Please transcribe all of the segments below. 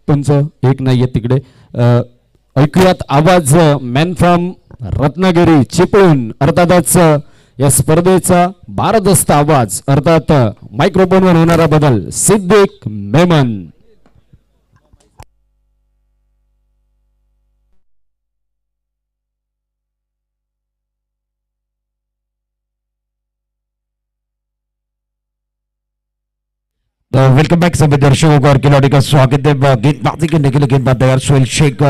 तुमचं एक नाहीये तिकडे. ऐकूयात आवाज मॅन फ्रॉम रत्नागिरी चिपळूण, अर्थातच या स्पर्धेचा भारदस्त आवाज, अर्थात मायक्रोफोनवर होणारा बदल, सिद्दीक मेमन. वेलकम बैक सभी दर्शकों को और खिलाड़ी का स्वागत है। गेंदबाजी करने के लिए गेंदबाज तैयार सोहेल शेख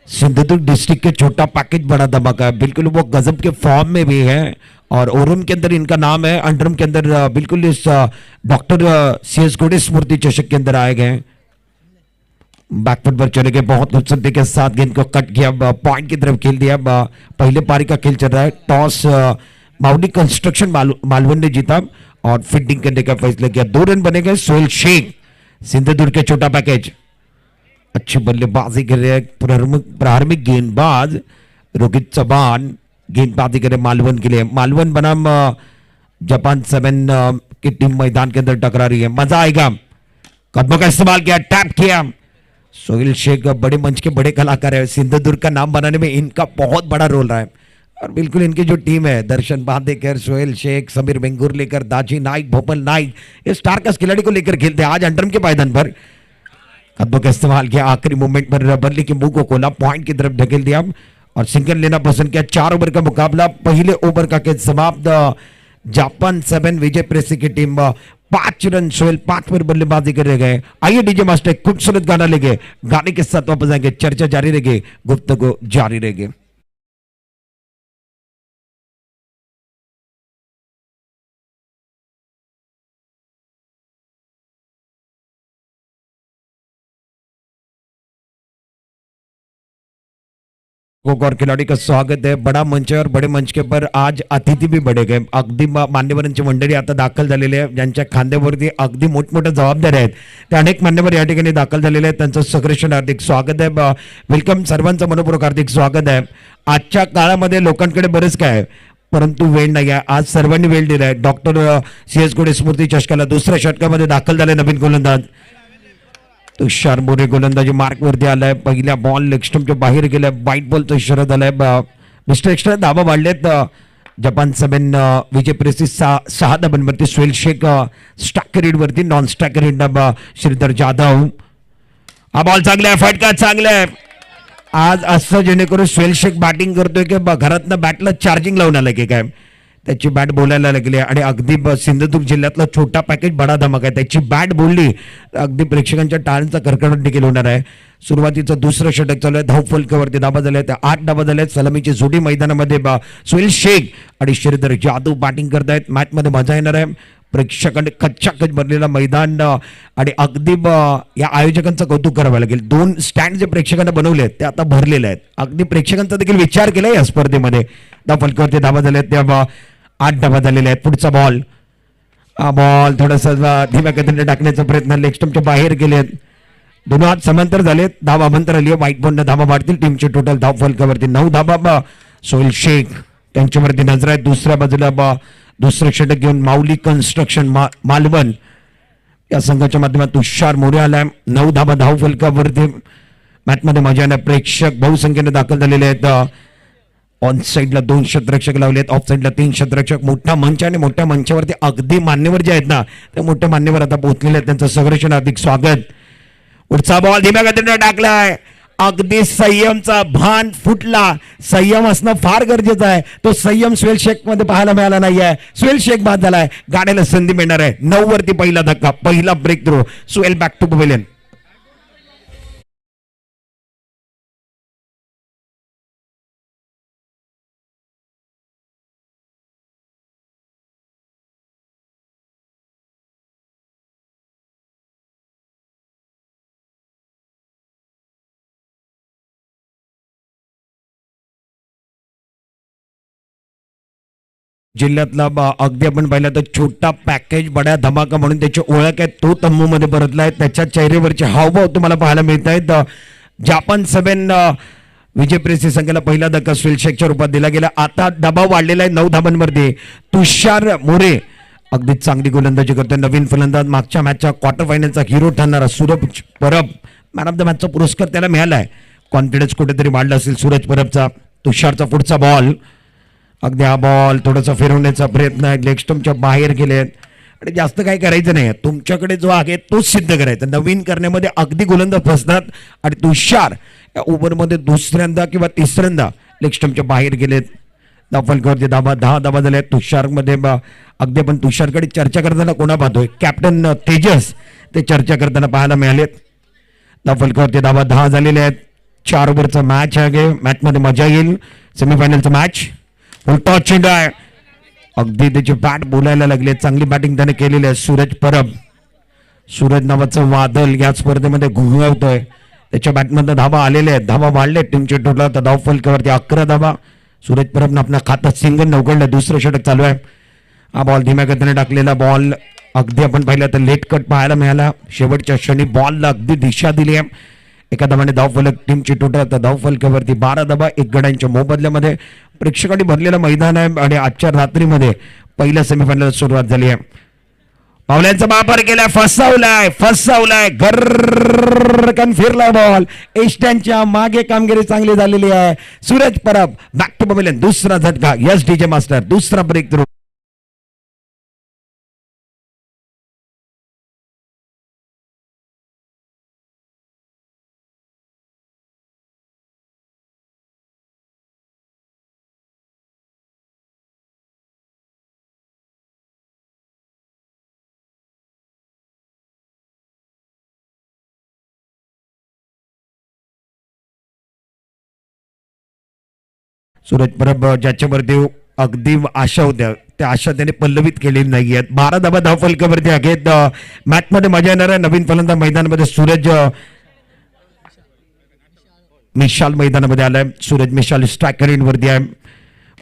सिंधुदुर्ग डिस्ट्रिक्ट के छोटा पैकेज बड़ा धमाका है, बिल्कुल वो गजब के फॉर्म में भी है और ओरम के अंदर इनका नाम है, अंडरम के अंदर बिल्कुल इस डॉक्टर CS घोड़े स्मृति चषक के अंदर आए गए। बैकफुट पर चले गए, बहुत खूबसूरती के साथ गेंद को कट किया, पॉइंट की तरफ खेल दिया। पहले पारी का खेल चल रहा है, टॉस माउली कंस्ट्रक्शन मालवन ने जीता और फील्डिंग करने का फैसला किया। 2 रन बने गए। सोहेल शेख सिंधुदुर्ग के छोटा पैकेज अच्छी बल्लेबाजी कर रहे हैं। प्रारंभिक गेंदबाज रोहित चौहान गेंदबाजी करे मालवन के लिए। मालवन बनाम जापान 7 की टीम मैदान के अंदर टकरा रही है, मजा आएगा। कदमों का इस्तेमाल किया, टैप किया। सोहेल शेख बड़े मंच के बड़े कलाकार है, सिंधुदुर्ग का नाम बनाने में इनका बहुत बड़ा रोल रहा है और बिल्कुल इनकी जो टीम है, दर्शन बांदेकर, सोहेल शेख, समीर बेंगुर लेकर, दाजी नाइक, भोपल नाइक, इस स्टारकास्ट खिलाड़ी को लेकर खेलते हैं आज अंडरम के पायदान पर। कदमों का इस्तेमाल किया, आखिरी मूवमेंट पर बल्ले के मुंह को खोला, पॉइंट की तरफ ढकेल दिया और सिंगल लेना पसंद किया। 4 ओवर का मुकाबला, पहले ओवर का खेल समाप्त। जापान 7 विजय प्रेसी की टीम 5 रन, सोहेल 5 पर बल्लेबाजी कर गए। आइए डीजे मास्टर खूबसूरत गाना लेके गाने के साथ वापस आएंगे, चर्चा जारी रहेगी, गुफ्तगू जारी रहेगी। और खिलाड़ी का स्वागत है। बड़ा मंच आहे और बडे मंच के पर आज अतिथी भी बडे गए, अगदी मान्यवरांची मंडळी आता दाखल झालेली आहे, ज्यांच्या खांद्यावरती अगदी मोठमोठ्या जबाबदाऱ्या आहेत, ते अनेक मान्यवर या ठिकाणी दाखल झालेले आहेत। त्यांचं सहर्ष हार्दिक स्वागत आहे, वेलकम, सर्वांचं मनपूर्वक हार्दिक स्वागत आहे। आजच्या काळामध्ये लोकांकडे बरेच काय परंतु वेळ नाही आहे, आज सर्वांनी वेळ दिलाय। डॉक्टर CS घोडे स्मृती चषकाला दुसऱ्या षटकामध्ये दाखल झाले नवीन गोलंदाज तुषार मोरे, गोलंदाजी मार्क वरती आलाय। पहिल्या बॉल लेग स्टंपच्या बाहेर गेलाय, वाईट बॉलचा इशारा झालाय। मिस्टर एक्स्ट्रा धावा वाढलेत। जापान 7 विजय प्रेसी 6 धाबांवरती, सोहेल शेख स्टॅकर रेड वरती, नॉन स्टॅकर रेड श्रीधर जाधव। हा बॉल चांगला आहे, फटका चांगला आहे। आज असं जेणेकरून सोहेल शेख बॅटिंग करतोय की घरातनं बॅटला चार्जिंग लावून आलं की काय, त्याची बॅट बोलायला लागली आणि अगदी सिंधुदुर्ग जिल्ह्यातला छोटा पॅकेज बडा धमाका आहे, त्याची बॅट बोलली अगदी प्रेक्षकांच्या टाळ्यांचा कडकडाट देखील होणार आहे। सुरुवातीचं दुसरं षटक चालू आहे, धावफलकावरती धाबा झाल्या, 8 धाबा झाल्या। सलामीची जोडी मैदानामध्ये सोहेल शेख आणि श्रीधर जाधव बॅटिंग करतायत। मॅचमध्ये मजा येणार आहे, प्रेक्षकांनी कच्चाकच भरलेला मैदान आणि अगदी या आयोजकांचं कौतुक करावं लागेल। 2 स्टँड जे प्रेक्षकांना बनवले आहेत ते आता भरलेले आहेत, अगदी प्रेक्षकांचा देखील विचार केलाय या स्पर्धेमध्ये। धावफलकावरती धाबा झाल्या, त्या 8 धाबा झालेल्या आहेत। पुढचा बॉल, हा बॉल थोडासा धीम्या गतीने टाकण्याचा प्रयत्न, लेग स्टंपच्या बाहेर गेलेत, दोन्ही हात समांतर झालेत, धावा अंतर आली, व्हाईट बॉलने धावा वाढतील। टीमची टोटल धावफलकावरती 9 धाबा। सोहेल शेख त्यांच्यावरती नजर आहे। दुसऱ्या बाजूला दुसरं षटक घेऊन माऊली कन्स्ट्रक्शन मालवण या संघाच्या माध्यमातून तुषार मोरे आलाय, 9 धाबा धावफलकावरती। मॅचमध्ये मजा येणार, प्रेक्षक बहुसंख्येने दाखल झालेले आहेत। ऑन साइडला 2 क्षेत्ररक्षक लावलेत, ऑफ साइडला 3 क्षेत्ररक्षक। मोठा मंच आणि मोठ्या मंचावरती अगदी मान्यवर जे आहेत ना, ते मोठे मान्यवर आता पोहोचलेले आहेत, त्यांचं सहर्ष हार्दिक स्वागत। पुढचा बॉल धीम्या गतीने टाकलाय, अगदी संयमचा भान फुटला। संयम असणं फार गरजेचं आहे, तो संयम सोहेल शेख मध्ये पाहायला मिळाला नाहीये। सोहेल शेख बाद झालाय, गाड्याला संधी मिळणार आहे। 9 वरती पहिला धक्का, पहिला breakthrough, Sohail back to pavilion. जिल्ह्यातला अगदी आपण पाहिलं तर छोटा पॅकेज बड्या धमाका म्हणून त्याची ओळख आहे, तो तंबू मध्ये परतलाय। त्याच्या चेहऱ्यावरचे हावभाव तुम्हाला पाहायला मिळत आहेत। जापान 7 विजय प्रेसी संघाला पहिला धक्का सोहेल शेखच्या रूपात दिला गेला। आता दबाव वाढलेला आहे 9 धाबांवरती। तुषार मोरे अगदी चांगली गोलंदाजी करतोय, नवीन फलंदाज, मागच्या मॅचच्या क्वार्टर फायनलचा हिरो ठरणारा Suraj Parab man of the मॅचचा पुरस्कार त्याला मिळाला आहे. कॉन्फिडन्स कुठेतरी वाढला असेल सूरज परबचा. तुषारचा पुढचा बॉल, अगदी हा बॉल थोडासा फिरवण्याचा प्रयत्न आहे, लेग स्टंपच्या बाहेर गेलेत आणि जास्त काही करायचं नाही. तुमच्याकडे जो आहे तोच सिद्ध करायचा. नवीन करण्यामध्ये अगदी गोलंदाज फसतात आणि तुषार या ओव्हरमध्ये दुसऱ्यांदा किंवा तिसऱ्यांदा लेग स्टंपच्या बाहेर गेलेत. धावफलकावरती धाबा 10 धाबा झाल्या तुषारमध्ये. अगदी आपण तुषारकडे चर्चा करताना कोणा पाहतोय, कॅप्टन तेजस ते चर्चा करताना पाहायला मिळालेत. धावफलकावरती धाबा 10 झालेले आहेत. 4 ओव्हरचा मॅच आहे. मॅचमध्ये मजा येईल. सेमीफायनलचा मॅच. उलटा चेंडू आहे, अगदी त्याची बॅट बोलायला लागले. चांगली बॅटिंग त्याने केलेली आहे सूरज परब. सूरज नावाचं वादळ या स्पर्धेमध्ये घुंगवतोय. त्याच्या बॅटमधनं धाबा आलेले आहेत, धाबा वाढले टीमचे टोटल. तर धावफलकावरती 11 धाबा. सूरज परबनं आपल्या खात्यात सिंगल उघडलं. दुसरं षटक चालू आहे. हा बॉल धीम्या गतीने टाकलेला बॉल अगदी आपण पाहिलं तर लेट कट पाहायला मिळाला. शेवटच्या क्षणी बॉलला अगदी दिशा दिली आहे. एका धावाने धावफलक टीमची टोटल. तर धावफलकावरती 12 धाबा 1 गड्यांच्या मोबदल्यामध्ये. प्रेक्षकांनी भरलेलं मैदान आहे आणि आजच्या रात्रीमध्ये पहिल्या सेमीफायनल सुरुवात झाली आहे. पावल्यांचा वापर केलाय, फसवलाय गरकन फिरलाय बॉल. एस्टनच्या मागे कामगिरी चांगली झालेली आहे. Suraj Parab back to pavilion. दुसरा झटका. यस डीजे मास्टर, दुसरा ब्रेक थ्रू. सूरज परब ज्याच्यावरती अगदी आशा होत्या त्या आशा त्याने पल्लवित केलेली नाही आहेत. 12 धाबा धावफलकावरती आहेत. मॅचमध्ये मजा येणार आहे. नवीन फलंदाज मैदानामध्ये सूरज मिशाल मैदानामध्ये आलाय. सूरज मिशाल स्ट्रायकर वरती आहे.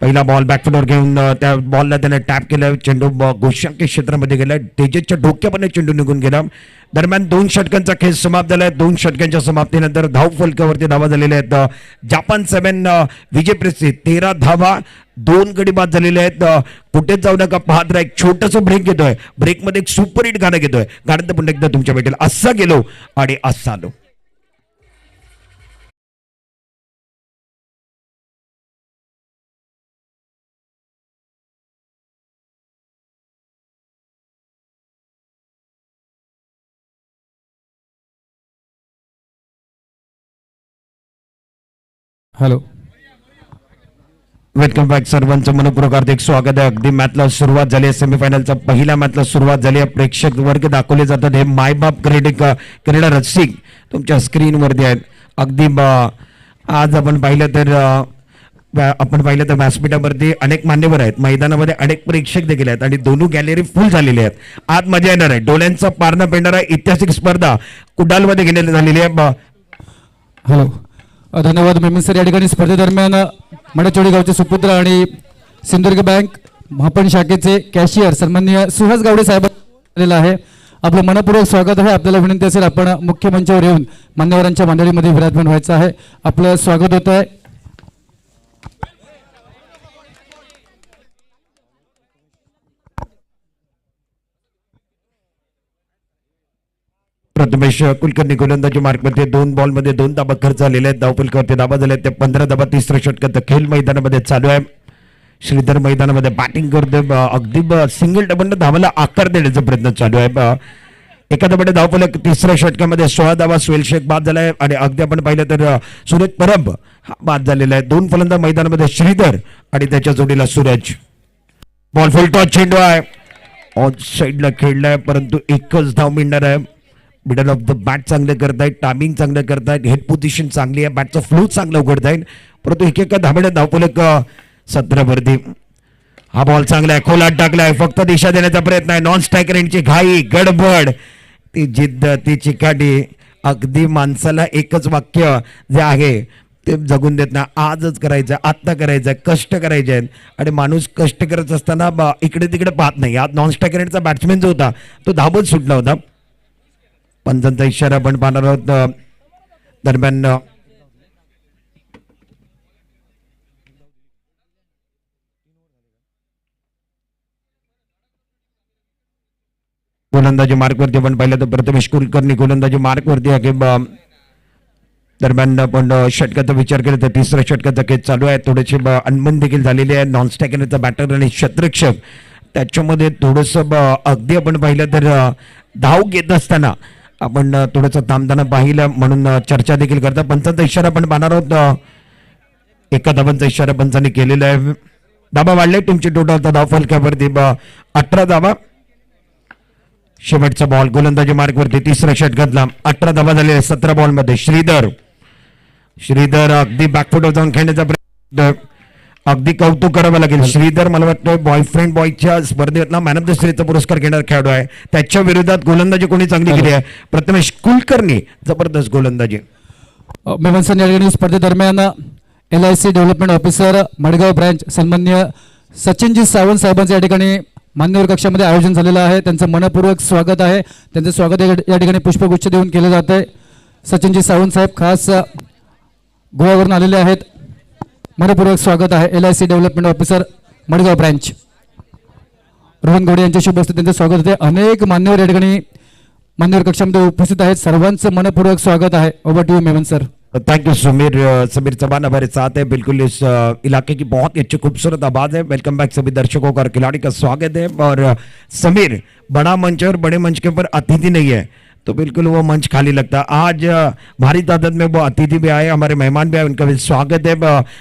पहिला बॉल बॅकफुटवर घेऊन त्या बॉलला त्याने टॅप केलं. चेंडू गोशांकी क्षेत्रामध्ये गेला. तेजसच्या डोक्यापर्यंत चेंडू निघून गेला. दरम्यान 2 षटकांचा खेळ समाप्त झाला. 2 षटकांच्या समाप्तीनंतर धावफलकावरती धावा झालेल्या आहेत. जापान 7 विजय प्रेस्टी 13 धावा, 2 गडी बाद झालेले आहेत. कुठेच जाऊ नका, पाहत राहा. एक छोटंसं ब्रेक घेतोय. ब्रेकमध्ये एक सुपर हिट गाणं घेतोय. गाणं तर पुन्हा एकदा तुमच्या भेटेल. असा गेलो आणि असा आलो. Hello, welcome back. सर्वांचं मनपूर्वक हार्दिक स्वागत आहे. अगदी मॅचला सुरुवात झाली आहे. सेमीफायनलचा पहिल्या मॅचला सुरुवात झाली आहे. प्रेक्षक वर्ग दाखवले जातात. हे मायबाप क्रीडा रसिक तुमच्या स्क्रीनवरती आहेत. अगदी आज आपण पाहिलं तर व्यासपीठावरती अनेक मान्यवर आहेत. मैदानामध्ये अनेक प्रेक्षक देखील आहेत आणि दोन्ही गॅलरी फुल झालेली आहेत. आज मजा येणार आहे. डोळ्यांचा पारणा पेंढारा ऐतिहासिक स्पर्धा कुडालमध्ये घेण्यात झालेली आहे. हॅलो, धन्यवाद मेमन सर. या ठिकाणी स्पर्धेदरम्यान मडचोडी गावचे सुपुत्र आणि सिंधुदुर्ग बँक महापण शाखेचे कॅशियर सन्माननीय सुहास गावडे साहेब आलेला आहे. आपलं मनपूर्वक स्वागत आहे. आपल्याला विनंती असेल आपण मुख्य मंचावर येऊन मान्यवरांच्या मंडळीमध्ये विराजमान व्हायचं आहे. आपलं स्वागत होत आहे. प्रथमेश कुलकर्णी गोलंदाजी मार्कमध्ये 2 बॉलमध्ये 2 धाबा खर्च झालेले आहेत. धावफलकावरती धाबा झाले ते 15 धाबा. तिसरं षटक खेळ मैदानामध्ये चालू आहे. श्रीधर मैदानामध्ये बॅटिंग करते. अगदी सिंगल डबल धावाला आकार देण्याचा प्रयत्न चालू आहे. एका धाबाने धावफलक. तिसऱ्या षटकामध्ये 16 धावा. सुहेल शेख बाद झालाय आणि अगदी आपण पाहिलं तर सूरज परब हा बाद झालेला आहे. 2 फलंदाज मैदानामध्ये श्रीधर आणि त्याच्या जोडीला सूरज. बॉल फुल टॉस चेंडू आहे. ऑन साईडला खेळलाय परंतु एकच धाव मिळणार आहे. मिडल ऑफ द बॅट चांगलं करतायत. टायमिंग चांगलं करतायत. हेड पोझिशन चांगली आहे. बॅटचा फ्लो चांगला उघडतायत परंतु एकेका धाब्याने धावफलक 17 वरती. हा बॉल चांगला आहे. खोलात टाकलाय. फक्त दिशा देण्याचा प्रयत्न आहे. नॉन स्ट्रायकर यांची घाई गडबड, ती जिद्द, ती चिकाटी. अगदी माणसाला एकच वाक्य जे आहे ते जगून देत नाही. आजच करायचं, आत्ता करायचं, कष्ट करायचे आहेत आणि माणूस कष्ट करत असताना इकडे तिकडे पाहत नाही. आज नॉन स्ट्रायकरचा बॅट्समॅन जो होता तो धावत सुटला होता. पंचांचा इशारा आपण पाहणार आहोत. दरम्यान गोलंदाजी मार्कवरती आपण पाहिलं तर प्रथमेश कुलकर्णी गोलंदाजी मार्कवरती आहे. दरम्यान आपण षटकाचा विचार केला तर तिसऱ्या षटकाचा खेळ चालू आहे. थोडीशी अनमन देखील झालेली आहे. नॉन स्टॅकरचा बॅटर आणि क्षेत्ररक्षक त्याच्यामध्ये थोडंसं अगदी आपण पाहिलं तर धाव घेत असताना आपण थोडंसं थांबताना पाहिलं म्हणून चर्चा देखील करता. पंचांचा इशारा आपण पाहणार आहोत. एका धावांचा इशारा पंचांनी केलेला आहे. धाबा वाढले तुमची टोटल धाव फलकावरती 18 धावा. शेवटचा बॉल गोलंदाजी मार्गवरती तिसऱ्या षटकातला 18 धावा झाले 17 बॉल मध्ये. श्रीधर अगदी बॅकफुटवर जाऊन खेळण्याचा प्रयत्न. अगदी कौतुक करावं लागेल. श्रीधर मला वाटतं बॉयफ्रेंड बॉयच्या स्पर्धेतला मॅन ऑफ द सिरीजचा पुरस्कार घेणारा खेळाडू आहे. त्याच्या विरोधात गोलंदाजी कोणी चांगली केली आहे. प्रथमेश कुलकर्णी जबरदस्त गोलंदाजी. मेमनसन या ठिकाणी स्पर्धेदरम्यान LIC development officer Madgaon branch सन्माननीय सचिनजी सावंत साहेबांचं या ठिकाणी मान्यवर कक्षामध्ये आयोजन झालेलं आहे. त्यांचं मनपूर्वक स्वागत आहे. त्यांचं स्वागत या ठिकाणी पुष्पगुच्छ देऊन केलं जात आहे. सचिनजी सावंत साहेब खास गोव्यावरून आलेले आहेत. मनपूर्वक स्वागत आहे. LIC development officer Madgaon branch Rohan घोडे यांच्या शुभ हस्ते त्यांचं स्वागत होते. अनेक मान्यवर या ठिकाणी मान्यवर कक्षामध्ये उपस्थित आहेत. सर्वांचं मनपूर्वक स्वागत आहे. Over to you Memon sir. Thank you Sameer Chauhan हमारे साथ है. बिल्कुल इस इलाके की बहुत ही अच्छी खूबसूरत आवाज़ है. वेलकम बैक सभी दर्शकों का और खिलाड़ी का स्वागत है. और समीर बड़ा मंच और बड़े मंच के ऊपर अतिथि नहीं है तो बिल्कुल वो मंच खाली लगता. आज भारी तादाद में वो अतिथि भी आए, हमारे मेहमान भी आए, उनका भी स्वागत है.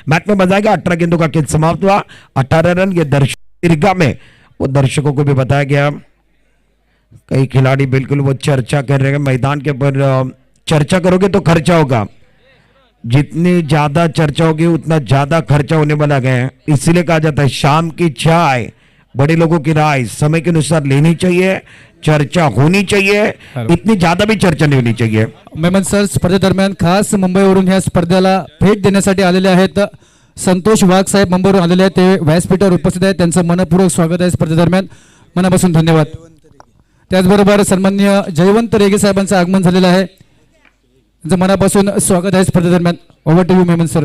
मैच में बताया गया 18 गेंदों का खेल समाप्त हुआ. 18 रन ये दर्शक में वो दर्शकों को भी बताया गया. कई खिलाड़ी बिल्कुल वो चर्चा कर रहे हैं मैदान के ऊपर. चर्चा करोगे तो खर्चा होगा. जितनी ज्यादा चर्चा होगी उतना ज्यादा खर्चा होने वाला है. इसीलिए कहा जाता है शाम की चाय बड़े लोगों की राय समय के अनुसार लेनी चाहिए. चर्चा होनी चाहिए. इतनी ज्यादा भी चर्चा नहीं होनी चाहिए. मेमन सर स्पर्धेदरम्यान खास मुंबईवरून ह्या स्पर्धेला भेट देण्यासाठी आलेले आहेत. संतोष वाघ साहेब मुंबईवरून आलेले आहेत. ते व्यासपीठावर उपस्थित आहेत. त्यांचं मनपूर्वक स्वागत आहे. स्पर्धेदरम्यान मनापासून धन्यवाद. त्याचबरोबर सन्माननीय जयवंत रेगे साहेबांचं आगमन झालेलं आहे. त्यांचं मनापासून स्वागत आहे स्पर्धेदरम्यान. Over to you Memon sir.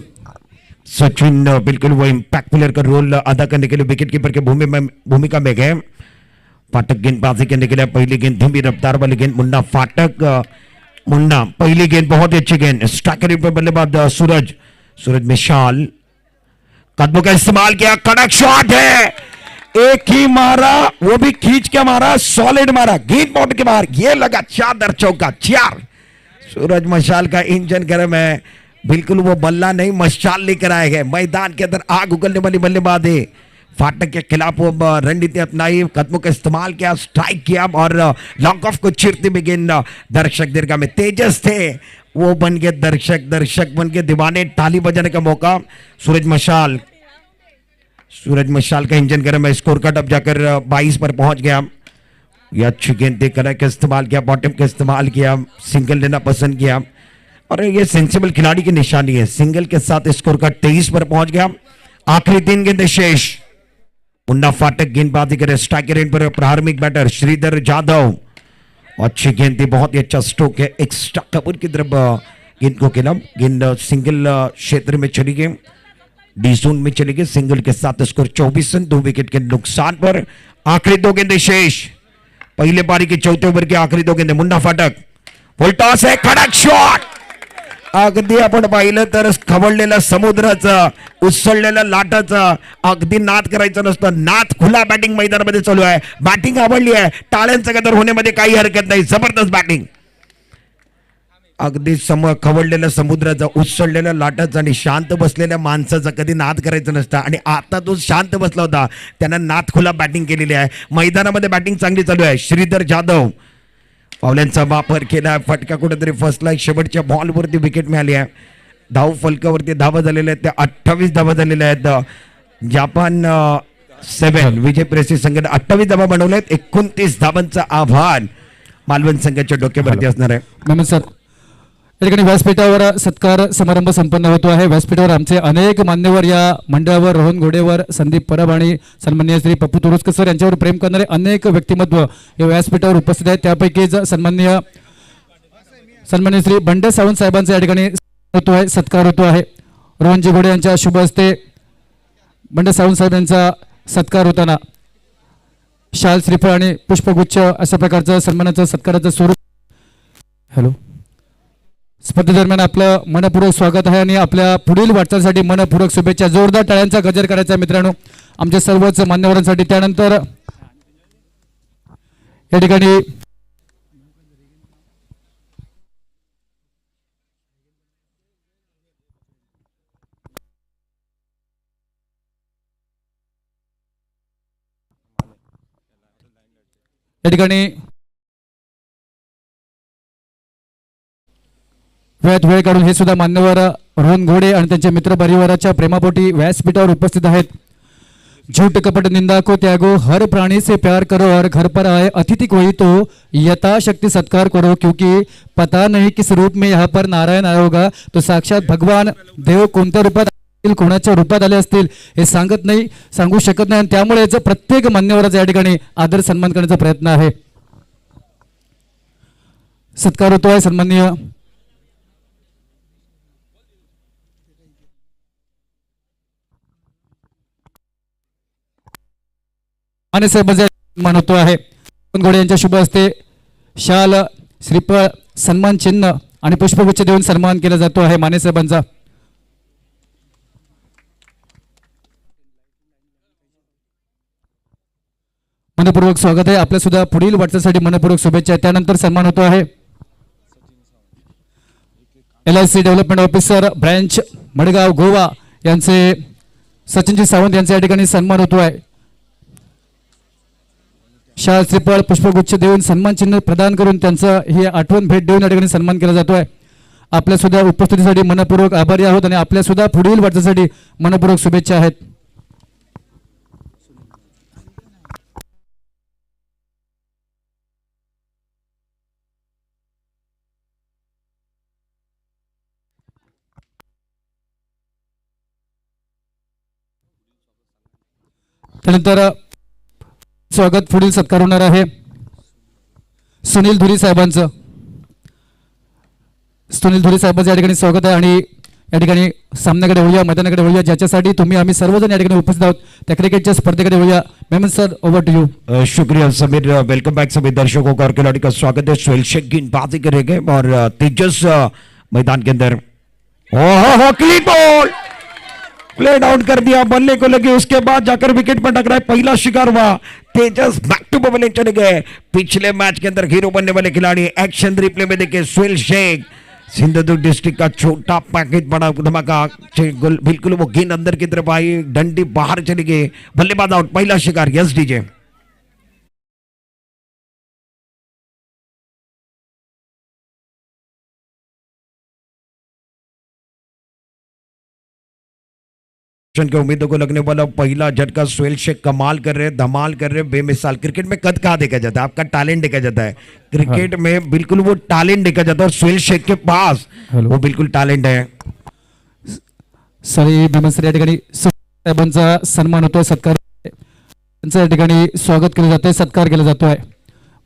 Sachin बिल्कुल वो इम्पैक्ट प्लेयर का रोल अदा करने के लिए विकेट कीपर की भूमिका में गए. फाटक गेंदबाजी करने के लिए पहली गेंद धीमी रफ्तार वाली गेंद मुन्ना फाटक. मुन्ना पहली गेंद बहुत ही अच्छी गेंद. स्ट्राइकर पर बल्लेबाज सूरज मिशाल कदमों का इस्तेमाल किया. कड़क शॉट है. एक ही मारा वो भी खींच के मारा. सॉलिड मारा. गेंद बोर्ड के बाहर. ये लगा चादर चौका 4. सूरज मशाल का इंजन गर्म है. बिल्कुल वो बल्ला नहीं मशाल लेकर आए हैं. मैदान के अंदर आग उगलने वाली बल्लेबाज है. फाटक के खिलाफ वो रणनीति अपनाई. कदमों का इस्तेमाल किया. स्ट्राइक किया और लॉन्ग ऑफ को चिरती भी गेंद दर्शक दीर्घा में तेजस थे वो बन गए दर्शक बन के दीवाने. ताली बजाने का मौका. सूरज मशाल का इंजन गर्म है. स्कोर कार्ड अब जाकर 22 पर पहुंच गया. ये अच्छी गेंद देकर का इस्तेमाल किया. बॉटम का इस्तेमाल किया. सिंगल लेना पसंद किया और ये सेंसिबल खिलाड़ी की निशानी है. सिंगल के साथ स्कोर कार्ड 23 पर पहुंच गया. आखिरी 3 गेंदें शेष. मुन्ना फाटक गेंदबाजी करे. स्ट्राइकर एंड पर प्रारंभिक बैटर श्रीधर जाधव. अच्छी गेंद थी. बहुत ही अच्छा स्ट्रोक है. एक्स्ट्रा कपूर की तरफ गेंद को खेला. गेंद सिंगल क्षेत्र में चली गई. डी जोन में चली गई. सिंगल के साथ स्कोर 24 रन 2 विकेट के नुकसान पर. आखिरी 2 गेंदें शेष. पहले पारी के चौथे ओव्हर की आखिरी 2 गेंदें. मुन्ना फाटक फुल टॉस आहे. कडक शॉट. अगदी आपण पाहिलं तर खवळलेल्या समुद्राचा उसळलेल्या लाटाचा अगदी नाद करायचा नसतं. नाद खुला बॅटिंग मैदानामध्ये चालू आहे. बॅटिंग आवडली आहे. टाळ्यांचा गदर होण्यामध्ये काही हरकत नाही. जबरदस्त बॅटिंग. अगदी खवळलेल्या समुद्राचा उसळलेल्या लाटाचा आणि शांत बसलेल्या माणसाचा कधी नाद करायचं नसतं. आणि आता तो शांत बसला होता. त्यानं नाद खुला बॅटिंग केलेली आहे. मैदानामध्ये बॅटिंग चांगली चालू आहे. श्रीधर जाधव पावल्यांचा वापर केला. फटका कुठेतरी फसला. शेवटच्या बॉलवरती विकेट मिळाली आहे. धाव फलकावरती धावा झालेल्या आहेत. त्या 28 धावा झालेल्या आहेत. जापान 7 विजय प्रेसी संघाने 28 धावा बनवल्या आहेत. 29 धावांचा आव्हान मालवण संघाच्या डोक्यावरती असणार आहे. नमस्कार. या ठिकाणी व्यासपीठावर सत्कार समारंभ संपन्न होतो आहे. व्यासपीठावर आमचे अनेक मान्यवर या मंडळावर रोहन घोडेवर संदीप परब आणि सन्माननीय श्री पप्पू तुरुस्कर सर यांच्यावर प्रेम करणारे अनेक व्यक्तिमत्व या व्यासपीठावर उपस्थित आहेत. त्यापैकीच सन्माननीय श्री बंडे सावंत साहेबांचा या ठिकाणी सत्कार होतो आहे. रोहनजी घोडे यांच्या शुभ हस्ते बंडे सावंत साहेब यांचा सत्कार होताना शाल श्रीफळ आणि पुष्पगुच्छ अशा प्रकारचं सन्मानाचं सत्काराचं स्वरूप. हॅलो स्पर्धेदरम्यान आपलं मनपूर्वक स्वागत आहे आणि आपल्या पुढील वाटचालीसाठी मनपूर्वक शुभेच्छा. जोरदार टाळ्यांचा गजर करायचा मित्रांनो आमच्या सर्वच मान्यवरांसाठी. त्यानंतर या ठिकाणी वेळात वेळ काढून हे सुद्धा मान्यवर रोहन घोडे आणि त्यांचे मित्र परिवाराच्या प्रेमापोटी व्यासपीठावर उपस्थित आहेत. झूठ कपट निंदा को त्यागो, हर प्राणी से प्यार करो और घर पर आए अतिथि कोई तो यथाशक्ति सत्कार करो, क्योंकि पता नहीं किस रूप में यहाँ पर नारायण आया होगा. तो साक्षात भगवान देव कोणत्या रूपात असतील, कोणाच्या रूपात आले असतील हे सांगू शकत नाही. आणि त्यामुळे याचं प्रत्येक मान्यवराचा या ठिकाणी आदर सन्मान करण्याचा प्रयत्न आहे. सत्कार होतोय सन्माननीय आणि साहेबांचा सन्मान होतो आहे. घोडे यांच्या शुभ हस्ते शाल, श्रीफळ, सन्मान चिन्ह आणि पुष्पगुच्छ देऊन सन्मान केला जातो आहे माने साहेबांचा. मनपूर्वक स्वागत आहे. आपल्या सुद्धा पुढील वाटचालीसाठी मनपूर्वक शुभेच्छा. त्यानंतर सन्मान होतो आहे LIC development officer branch Madgaon Goa यांचे सचिनजी सावंत यांचा या ठिकाणी सन्मान होतो आहे. शाल, श्रीफळ, पुष्पगुच्छ देऊन सन्मान चिन्ह प्रदान करून त्यांचा ही आठवण भेट देऊन या ठिकाणी सन्मान केला जातोय. आपल्या सुद्धा उपस्थितीसाठी मनपूर्वक आभारी आहोत आणि आपल्या सुद्धा पुढील वाटचालीसाठी मनपूर्वक शुभेच्छा आहेत. त्यानंतर स्वागत पुढील सत्कार होणार आहे सुनील धुरी साहेबांचं. सुनील धुरी साहेबांचं या ठिकाणी स्वागत आहे आणि या ठिकाणी सामन्याकडे वळूया, मैदानाकडे वळूया, ज्याच्यासाठी तुम्ही आम्ही सर्वजण या ठिकाणी उपस्थित आहोत त्या क्रिकेटच्या स्पर्धेकडे वळूया. Memon sir, over to you. शुक्रिया समीर. वेलकम बैक सभी दर्शकों का और खिलाड़ी का स्वागत है. सोहेल शेख गेंदबाजी करेंगे और तेजस मैदान के अंदर हो क्लीन बॉल प्ले डाउन कर दिया, बल्ले को लगी, उसके बाद जाकर विकेट पर टकराए, पहला शिकार हुआ. तेजस बैक टू पवेलियन चले गए. पिछले मैच के अंदर हीरो बनने वाले खिलाड़ी एक्शन रिप्ले में देखे सोहेल शेख, सिंधुदुर्ग डिस्ट्रिक्ट का छोटा पैकेज बड़ा धमाका, बिल्कुल वो गेंद अंदर की तरफ आई, डंडी बाहर चली गई, बल्लेबाज आउट, पहला शिकार. Yes DJ. के उम्मीदों को लगने वाला पहला झटका. सोहेल शेख कमाल कर रहे, धमाल कर रहे, बेमिसाल. क्रिकेट में कद कहाँ देखा जाता है? आपका टैलेंट देखा जाता है. क्रिकेट में बिल्कुल वो टैलेंट देखा जाता है और सोहेल शेख के पास वो बिल्कुल टैलेंट है. सरी सर या ठिकाणी साहेबांचा सन्मान होतोय, सत्कार त्यांचं या ठिकाणी स्वागत केलं जातंय, सत्कार केला जातोय.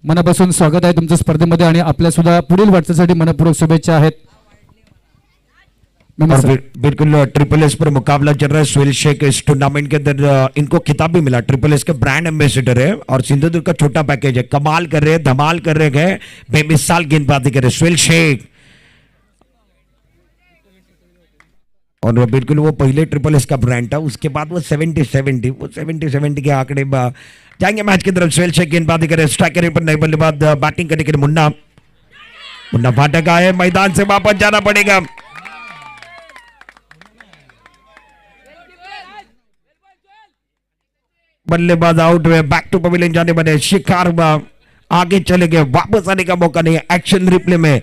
मनापासून स्वागत आहे तुमचं स्पर्धेमध्ये आणि आपल्या सुद्धा पुढील वाटचालीसाठी मनपूर्वक शुभेच्छा आहेत. और बिल्कुल ट्रिपल एस पर मुकाबला चल रहा है. सोहेल शेख इस टूर्नामेंट के अंदर इनको खिताब भी मिला, ट्रिपल एस के ब्रांड एम्बेसडर है और सिंधुदुर्ग का छोटा पैकेज है. कमाल कर रहे हैं, धमाल कर रहे हैं, बेमिसाल गेंदबाजी कर रहे सोहेल शेख. और बिल्कुल वो पहले ट्रिपल एस का ब्रांड था, उसके बाद वो 70-70 के आंकड़े जाएंगे मैच की तरफ. सोहेल शेख गेंदबाजी करे, स्ट्राइकर पर नहीं, बल्लेबाज बैटिंग करने के लिए मुन्ना फाटक आए, मैदान से वापस जाना पड़ेगा. बल्लेबाज आउट हुए, बैक टू पवेलियन जाने बने. शिकार आगे चले गए, वापस आने का मौका नहीं. एक्शन रिप्ले में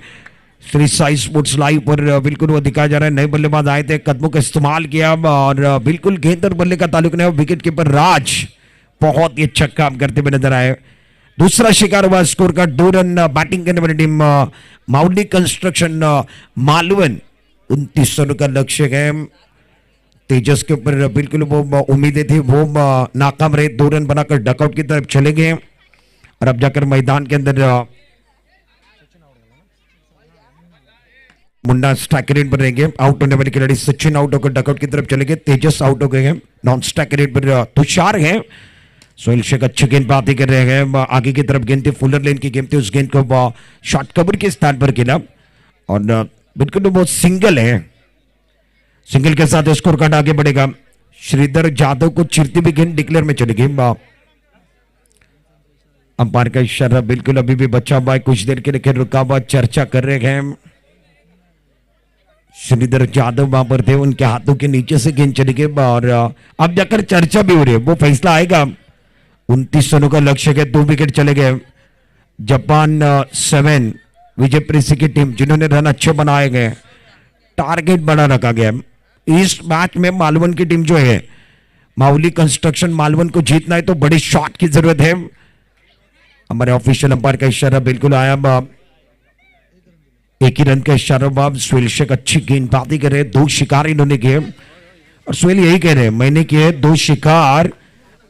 श्री साई स्पोर्ट्स लाइव पर बिल्कुल वो दिखाया जा रहा है. नए बल्लेबाज आए थे, कदमों का इस्तेमाल किया और बिल्कुल गेंद और बल्ले का ताल्लुक नहीं. विकेट कीपर राज बहुत ही अच्छा काम करते हुए नजर आए. दूसरा शिकार हुआ. स्कोर का 2 रन. बैटिंग करने वाली टीम माउली कंस्ट्रक्शन मालवन 29 रन का लक्ष्य है. तेजस के ऊपर बिल्कुल वो उम्मीदें थी, वो नाकाम रहे. 2 रन बनाकर डकआउट की तरफ चले गए और अब जाकर मैदान के अंदर मुन्ना स्ट्राइक रेट पर रहेंगे. आउट होने वाले खिलाड़ी सचिन आउट होकर डकआउट की तरफ चले गए. तेजस आउट हो गए हैं. नॉन स्ट्राइक रेट पर तुषार है. सोहेल शेख अच्छी गेंदबाजी कर रहे हैं. आगे की तरफ गेंद थी, फुलर लेन की गेंद थी, उस गेंद को शॉर्ट कवर के स्थान पर खेला और बिल्कुल वो सिंगल है, सिंगल के साथ स्कोर कार्ड आगे बढ़ेगा। श्रीधर जाधव को चिरती भी गेंद डिक्लेयर में चली गई। अंपायर का इशारा बिल्कुल अभी भी बच्चा हुआ है, कुछ देर के लिए रुका हुआ, चर्चा कर रहे हैं। श्रीधर जाधव वहां पर थे, उनके हाथों के नीचे से गेंद चली गई और अब जाकर चर्चा भी हो रही है, वो फैसला आएगा। 29 रनों का लक्ष्य है, 2 विकेट चले गए। जापान 7 विजय प्रेसी की टीम जिन्होंने रन अच्छे बनाए गए, टारगेट बड़ा रखा गया। इस मैच में मालवन की टीम जो है, माउली कंस्ट्रक्शन, मालवन को जीतना है तो बड़ी शॉट की जरूरत है। हमारे ऑफिशियल अंपायर का इशारा बिल्कुल आया। एक ही रन का इशारा बाब। सुहेल शेख अच्छी गेंदबाजी करे, 2 शिकार इन्होंने किए और सुहेल यही कह रहे मैंने किए 2 शिकार,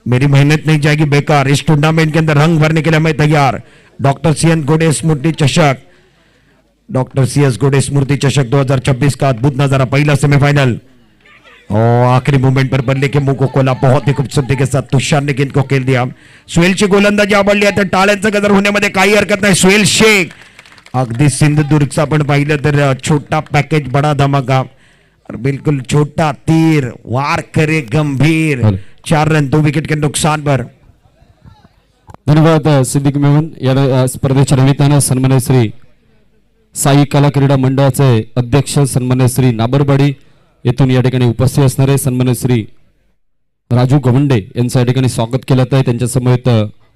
मेरी मेहनत नहीं जाएगी बेकार। इस टूर्नामेंट के अंदर रंग भरने के लिए मैं तैयार। डॉक्टर सीएन गोडे स्मृति चषक, डॉक्टर सीएस गोडे स्मृति चषक 2026 का अद्भुत नजारा, पहला सेमीफाइनल और आखिरी मूवमेंट पर बल्ले के मुंह को खोला, बहुत ही खूबसूरती के साथ तुषार ने गेंद को खेल दिया। सुहेलची गोलंदाजी आवडली, तर टाळ्यांचा गजर होण्यामध्ये काही हरकत नाही। सुहेल शेख अगदी सिंधुदुर्गचा पण पाहिलं तर छोटा पॅकेज बडा धमाका और बिल्कुल छोटा तीर वार करे गंभीर। 4 रन 2 विकेट के नुकसान पर। धन्यवाद सिद्दीक मेमन। या स्पर्धेच्या निमित्तानं सन्मान्य श्री साई कला क्रीडा मंडळाचे अध्यक्ष सन्मान्य श्री नाबरबाडी येथून या ठिकाणी उपस्थित असणारे सन्मान्य श्री राजू गवंडे यांचं या ठिकाणी स्वागत केलं आहे। त्यांच्या समवेत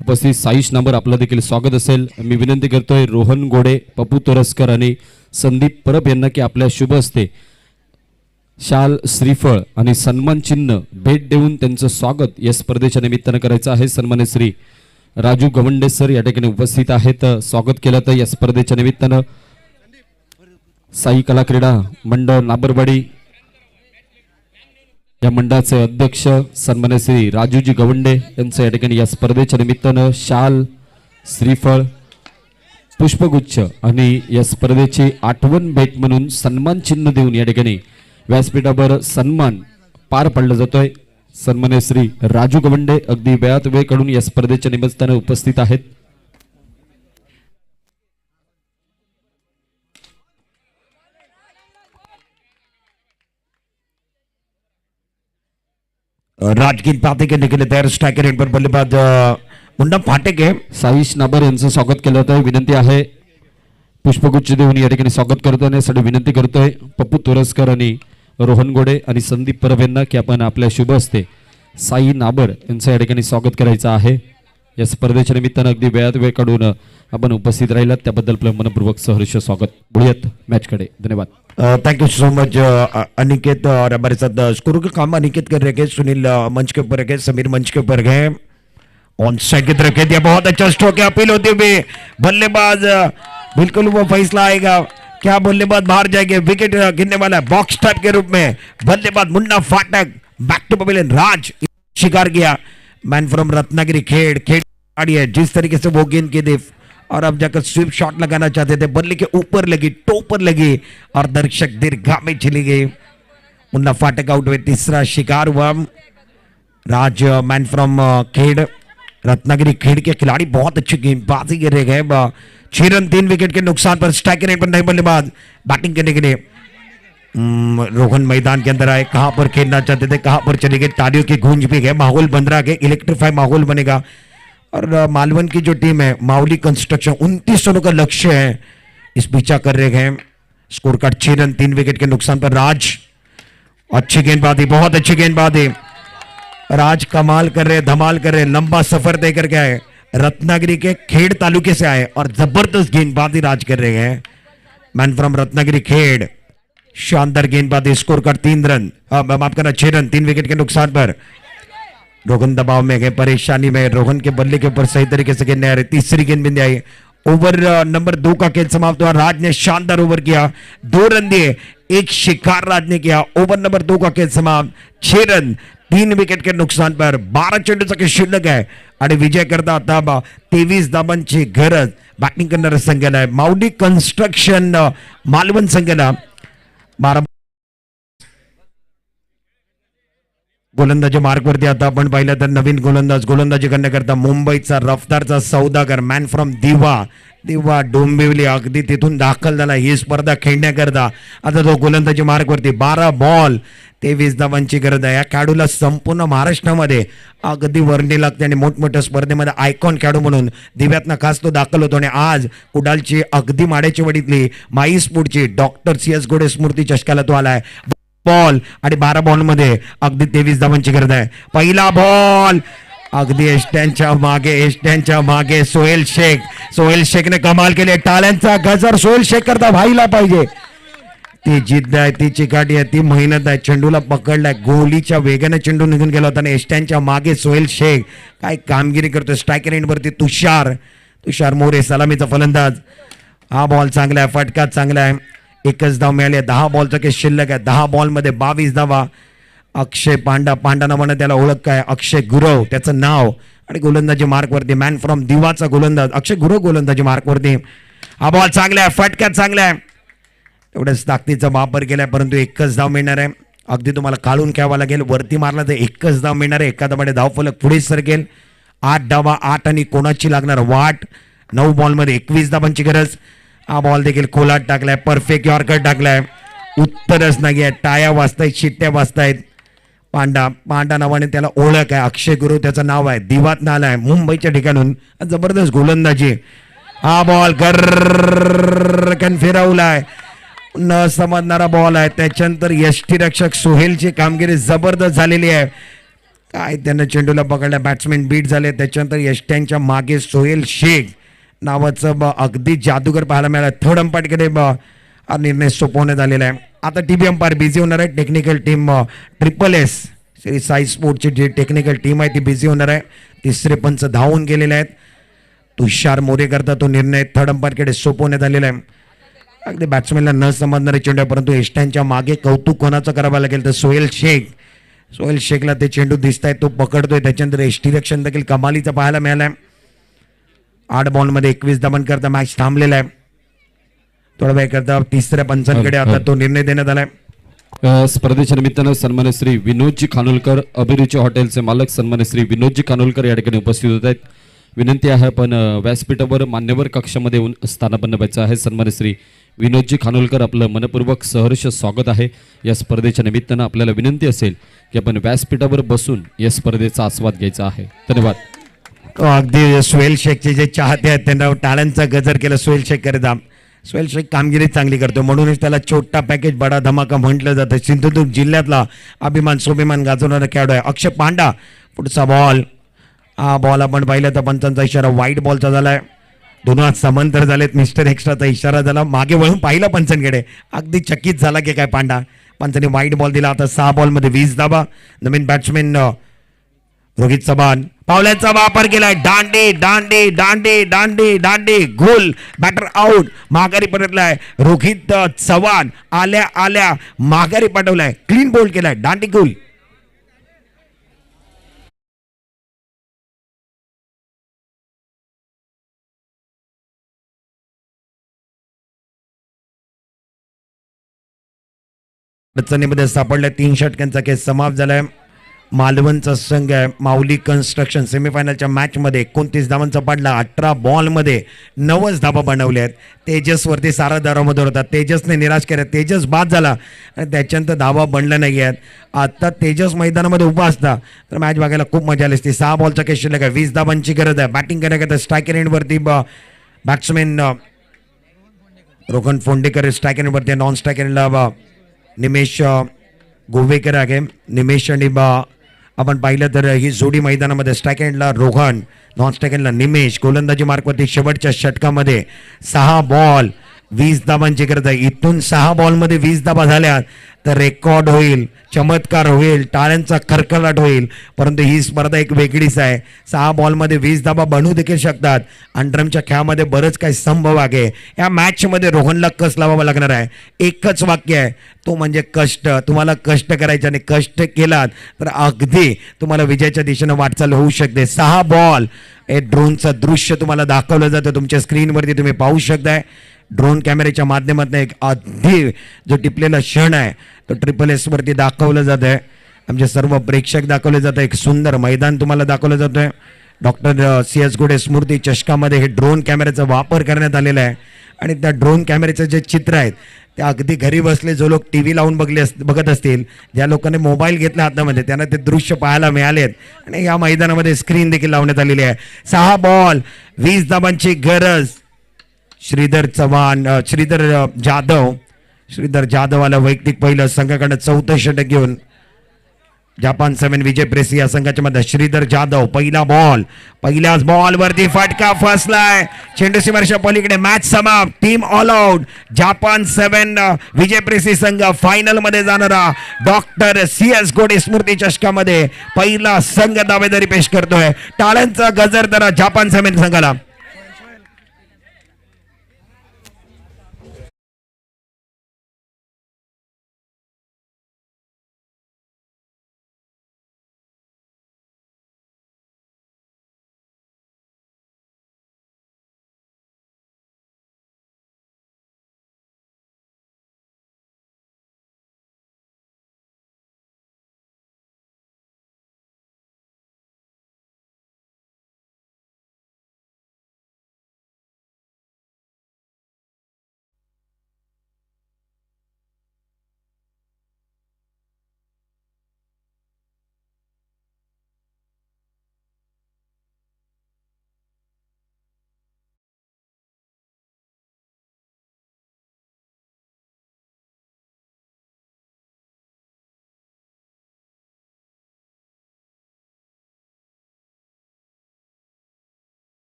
उपस्थित साईश नाबर आपलं देखील स्वागत असेल। मी विनंती करतोय रोहन गोडे, पप्पू तोरसकर आणि संदीप परब यांना की आपल्या शुभ हस्ते शाल, श्रीफळ आणि सन्मान चिन्ह भेट देऊन त्यांचं स्वागत या स्पर्धेच्या निमित्तानं करायचं आहे। सन्मान्य श्री राजू गवंडे सर या ठिकाणी उपस्थित आहेत, स्वागत केलं तर या स्पर्धेच्या निमित्तानं साई कला क्रीडा मंडळ नाबरवाडी या मंडळाचे अध्यक्ष सन्मान्य श्री राजूजी गवंडे यांचं या ठिकाणी या स्पर्धेच्या निमित्तानं शाल, श्रीफळ, पुष्पगुच्छ आणि या स्पर्धेची आठवण भेट म्हणून सन्मान चिन्ह देऊन या ठिकाणी व्यासपीठावर सन्मान पार पडला जातोय। सन्मान्य श्री राजू गवंडे अगदी वेळात वेळ काढून या स्पर्धेच्या निमित्तानं उपस्थित आहेत। राजकीय पाते के निकले तयार, स्ट्राइकर एंड पर बल्लेबाज मुंडा फाटेक है। साईश नाबर यांचं स्वागत केलं जातं। विनंती आहे पुष्पगुच्छ देऊन या ठिकाणी स्वागत करताना विनंती करतोय पप्पू तोरसकर आणि रोहन गोडे आणि संदीप परब यांना की आपण आपल्या शुभ हस्ते साई नाबर यांचं या ठिकाणी स्वागत करायचं आहे। या स्पर्धेच्या निमित्तानं अगदी वेळात वेळ काढून आपण उपस्थित राहिलात त्याबद्दल आपलं मनपूर्वक सहर्ष स्वागत। बोलूयात मॅचकडे, धन्यवाद। Thank you so much Aniket. और हमारे साथ स्कोर का काम अनिकेत कर रहे हैं, सुनील मंच के ऊपर है, समीर मंच के ऊपर है। ऑन साइड की तरफ दिया, बहुत अच्छा स्ट्रोक है, अपील होते हुए बल्लेबाज बिल्कुल वो फैसला आएगा, क्या बल्लेबाज बाहर जाएंगे, विकेट गिरने वाला है बॉक्स टाइप के रूप में। बल्लेबाज मुन्ना फाटक बैक टू पवेलियन, राज शिकार किया, मैन फ्रॉम रत्नागिरी खेड़ आड़ी है, जिस तरीके से वो गेंद की थी और अब जाकर स्वीप शॉट लगाना चाहते थे, बल्ले के ऊपर लगी, टो पर लगी और दर्शक दीर्घा में चली गई। मुन्ना फाटक आउट हुए, तीसरा शिकार हुआ। राज मैन फ्रॉम खेड़, रत्नागिरी खेड़ के खिलाड़ी बहुत अच्छी गेंदबाजी कर रहे गए। 6 रन 3 विकेट के नुकसान पर, स्ट्राइकर रेट पर नहीं बल्लेबाज बैटिंग करने के लिए। रोहन मैदान के अंदर आए, कहां पर खेलना चाहते थे, कहां पर चले गए, तालियों की गूंज भी गए, माहौल बन रहा है, इलेक्ट्रीफाई माहौल बनेगा। और मालवन की जो टीम है माउली कंस्ट्रक्शन 29 रनों का लक्ष्य है, इस पीछा कर रहे हैं। स्कोर कार्ड 6 रन 3 विकेट के नुकसान पर। राज अच्छी गेंदबाजी, बहुत अच्छी गेंदबाजी, राज कमाल कर रहे, धमाल कर रहे, लंबा सफर तय करके आए, रत्नागिरी के खेड़ तालुके से आए और जबरदस्त गेंदबाजी राज कर रहे हैं। मैन फ्रॉम रत्नागिरी खेड़, शानदार गेंदबाजी। स्कोर कार्ड 3 रन, माफ करना 6 रन 3 विकेट के नुकसान पर। रोहन दबाव में गए, परेशानी में, रोहन के बल्ले के ऊपर सही तरीके से गेंद नहीं आ रही, तीसरी गेंद भी आई। ओवर नंबर 2 का खेल समाप्त हुआ, राज ने शानदार ओवर किया, 2 रन दिए, 1 शिकार राज ने किया। ओवर नंबर 2 का खेल समाप्त, 6 रन 3 विकेट के नुकसान पर। 12 चेंडूचा खेळ शिल्लक आहे आणि विजय करता आता 23 धावांची गरज बॅटिंग करणाऱ्या संघाला आहे। माऊली कन्स्ट्रक्शन मालवण संघाला 12 गोलंदाजी मार्कवरती आता आपण पाहिलं तर नवीन गोलंदाजी करण्याकरता मुंबईचा रफ्तारचा सौदागर, मॅन फ्रॉम दिवा तेव्हा डोंबिवली अगदी तिथून दाखल झाला ही स्पर्धा खेळण्याकरता. आता तो गोलंदाजी मार्कवरती 12 बॉल 23 धावांची गरज आहे. या खेळाडूला संपूर्ण महाराष्ट्रामध्ये अगदी वर्णी लागते आणि मोठमोठ्या स्पर्धेमध्ये आयकॉन खेळाडू म्हणून दिव्यातनं खास तो दाखल होतो. आणि आज कुडालची अगदी माड्याची वडीतली माई स्पोर्टची डॉक्टर CS घोडे स्मृती चषकाला तो आलाय. बॉल आणि 12 बॉलमध्ये अगदी 23 धावांची गरज आहे. पहिला बॉल अगदी एष्ट्यांच्या मागे सोहेल शेखने कमाल केली. टाळ्यांचा गजर सोहेल शेख करता व्हायला पाहिजे. ती जिद्द आहे, ती चिकाटी आहे, ती मेहनत आहे. चेंडूला पकडलाय, गोलीच्या वेगाने चेंडू निघून गेला होता आणि एष्ट्यांच्या मागे सोहेल शेख काय कामगिरी करतोय. स्ट्रायकर एंडवरती तुषार मोरे सलामीचा फलंदाज. हा बॉल चांगला आहे, फटका चांगला आहे. एकच धाव मिळाली आहे. 10 बॉलचा केस शिल्लक आहे. 10 बॉलमध्ये 22 धावा. अक्षय पांडा नावानं त्याला ओळख काय, अक्षय गुरव त्याचं नाव. आणि गोलंदाजी मार्कवरती मॅन फ्रॉम दिवाचा गोलंदाज अक्षय गुरव गोलंदाजी मार्कवरती. हा बॉल चांगला आहे, फटक्यात चांगला आहे. तेवढ्याच ताकदीचा वापर केलाय परंतु एकच धाव मिळणार आहे. अगदी तुम्हाला काढून घ्यावा लागेल. वरती मारला तर एकच धाव मिळणार आहे. एखाद्यामध्ये धावफलक पुढे सरकेल. 8 धावा 8 आणि कोणाची लागणार वाट. 9 बॉलमध्ये 21 धावांची गरज. हा बॉल देखील खोलात टाकलाय, परफेक्ट यॉर्कर टाकलाय. उत्तरच नाही आहे. टाया वाजतायत, शिट्ट्या वाजतायत. पांडा नावाने त्याला ओळख आहे. अक्षय गुरु त्याचं नाव आहे. दिवात नाला आहे मुंबईच्या ठिकाणून. जबरदस्त गोलंदाजी. हा बॉल गर्रकन फिरवलाय. न समजणारा बॉल आहे. त्याच्यानंतर यष्टीरक्षक सोहेलची कामगिरी जबरदस्त झालेली आहे. काय त्यानं चेंडूला पकडला, बॅट्समॅन बीट झाले. त्याच्यानंतर यष्ट्यांच्या मागे सोहेल शेख नावाचं अगदी जादूगर पाहायला मिळाला. थर्ड अंपायरकडे हा निर्णय सोपवण्यात आलेला आहे. आता टीव्ही अंपायर बिझी होणार आहे. Technical team SSS Shri Sai स्पोर्टची जी टेक्निकल टीम आहे ती बिझी होणार आहे. तिसरे पंच धावून गेलेले आहेत. तुषार मोरे करता तो निर्णय थर्ड अंपायरकडे सोपवण्यात आलेला आहे. अगदी बॅट्समॅनला न समजणारे चेंडू आहे परंतु एष्ट्यांच्या मागे कौतुक कोणाचं करावं लागेल तर सोहेल शेखला ते चेंडू दिसत आहेत, तो पकडतोय. त्याच्यानंतर यष्टीरक्षण देखील कमालीचं पाहायला मिळालंय. 8 बॉलमध्ये 21 धावां करता मॅच थांबलेला आहे. थोडा वेळ करता तिसऱ्या पंचांकडे आता तो निर्णय देण्यात आलाय. स्पर्धेच्या निमित्तानं सन्मान्य श्री विनोदजी खानोलकर अभिरुची हॉटेलचे मालक सन्मान्य श्री विनोदजी खानोलकर या ठिकाणी उपस्थित होत आहेत. विनंती आहे पण व्यासपीठावर मान्यवर कक्षामध्ये येऊन स्थानापन्न व्हायचं आहे. सन्मान्य श्री विनोदजी खानोलकर आपलं मनपूर्वक सहर्ष स्वागत आहे. या स्पर्धेच्या निमित्तानं आपल्याला विनंती असेल की आपण व्यासपीठावर बसून या स्पर्धेचा आस्वाद घ्यायचा आहे. धन्यवाद. अगदी सोहेल शेखचे जे चाहते आहेत त्यांना टाळ्यांचा गजर केला सोहेल शेख करता. सोहेल शेख कामगिरी चांगली करतो म्हणूनच त्याला छोटा पॅकेज बडा धमाका म्हटलं जातं. सिंधुदुर्ग जिल्ह्यातला अभिमान स्वाभिमान गाजवणारा खेळाडू आहे अक्षय पांडा. पुढचा बॉल. हा बॉल आपण पाहिलं तर पंचांचा इशारा वाईट बॉलचा झालाय. दोन समांतर झालेत. मिस्टर एक्स्ट्राचा इशारा झाला. मागे वळून पाहिलं पंचांकडे. अगदी चकित झाला की काय पांडा. पंचांनी वाईट बॉल दिला. आता 6 बॉलमध्ये 20 धावा. नवीन बॅट्समॅन रोहित चव्हाण पावलांचा वापर केलाय. दांडी गोल. Batter out. माघारी परतलाय. रोहित चव्हाण आल्या माघारी पाठवलाय. क्लीन बॉल केलाय. दांडी गोल. अडचणीमध्ये सापडल्या. 3 षटकांचा केस समाप्त झालाय. मालवणचा संघ आहे माऊली कन्स्ट्रक्शन सेमीफायनलच्या मॅचमध्ये 29 धावांचा पडला. 18 बॉलमध्ये 9 धावा बनवल्या आहेत. तेजसवरती सारा दारामध्ये होता. तेजसने निराश केलं. तेजस बाद झाला आणि त्याच्यानंतर धावा बनल्या नाही आहेत. आता तेजस मैदानामध्ये उभा असता तर मॅच बघायला खूप मजा आली असती. 6 बॉलचा केस शिल्लक आहे. 20 धावांची गरज आहे. बॅटिंग करण्याकरता स्ट्रायकर एंडवरती बॅट्समॅन रोहन फोंडेकर. स्ट्रायकर एंडवरती नॉन स्ट्रायकर एंडला निमेश गोवेकर आहे. निमेश आणि आपण पाहिलं तर ही जोडी मैदानामध्ये स्ट्रायक एंडला रोहन, नॉन स्ट्रायक एंडला निमेश. गोलंदाजी मार्कवरती शेवटच्या षटकामध्ये 6 बॉल 20 धावांची गरज आहे. इथून 6 बॉलमध्ये 20 धावा झाल्या तर रेकॉर्ड होईल, चमत्कार होईल, टाळ्यांचा खरखराट होईल. परंतु ही स्पर्धा एक वेगळीच आहे. 6 बॉलमध्ये 20 धावा बनवू देखील शकतात. अंडरमच्या खेळामध्ये बरंच काही संभव आहे. या मॅचमध्ये रोहनला कस लावावा लागणार आहे. एकच वाक्य आहे तो म्हणजे कष्ट. तुम्हाला कष्ट करायचे आणि कष्ट केलात तर अगदी तुम्हाला विजयाच्या दिशेनं वाटचाल होऊ शकते. 6 बॉल हे ड्रोनचं दृश्य तुम्हाला दाखवलं जातं. तुमच्या स्क्रीनवरती तुम्ही पाहू शकताय. ड्रोन कॅमेऱ्याच्या माध्यमातून एक अगदी जो टिपलेला क्षण आहे तो SSS वरती दाखवलं जात आहे. आमचे सर्व प्रेक्षक दाखवले जात आहे. एक सुंदर मैदान तुम्हाला दाखवलं जातोय. डॉक्टर सी एस गोडे स्मृती चषकामध्ये हे ड्रोन कॅमेऱ्याचा वापर करण्यात आलेला आहे आणि त्या ड्रोन कॅमेऱ्याचं जे चित्र आहेत ते अगदी घरी बसले जो लोक टी व्ही लावून बघत असतील, ज्या लोकांनी मोबाईल घेतला हातामध्ये त्यांना ते दृश्य पाहायला मिळालेत आणि या मैदानामध्ये स्क्रीन देखील लावण्यात आलेली आहे. 6 बॉल 20 धावांची गरज. श्रीधर जाधवला वैयक्तिक पहिलं संघाकडनं 14 षटक घेऊन जापान 7 विजय प्रेसी या संघाच्या मध्ये श्रीधर जाधव पहिला बॉल, पहिल्याच बॉल वरती फटका फसलाय. चेंडू सीमारेषा पलीकडे मॅच समाप्त. Team all out. जापान 7 विजय प्रेसी संघ फायनल मध्ये जाणारा डॉक्टर सी एस गोडे स्मृती चषकामध्ये पहिला संघ दावेदारी पेश करतोय. टाळ्यांचा गजर जरा जापान 7 संघाला.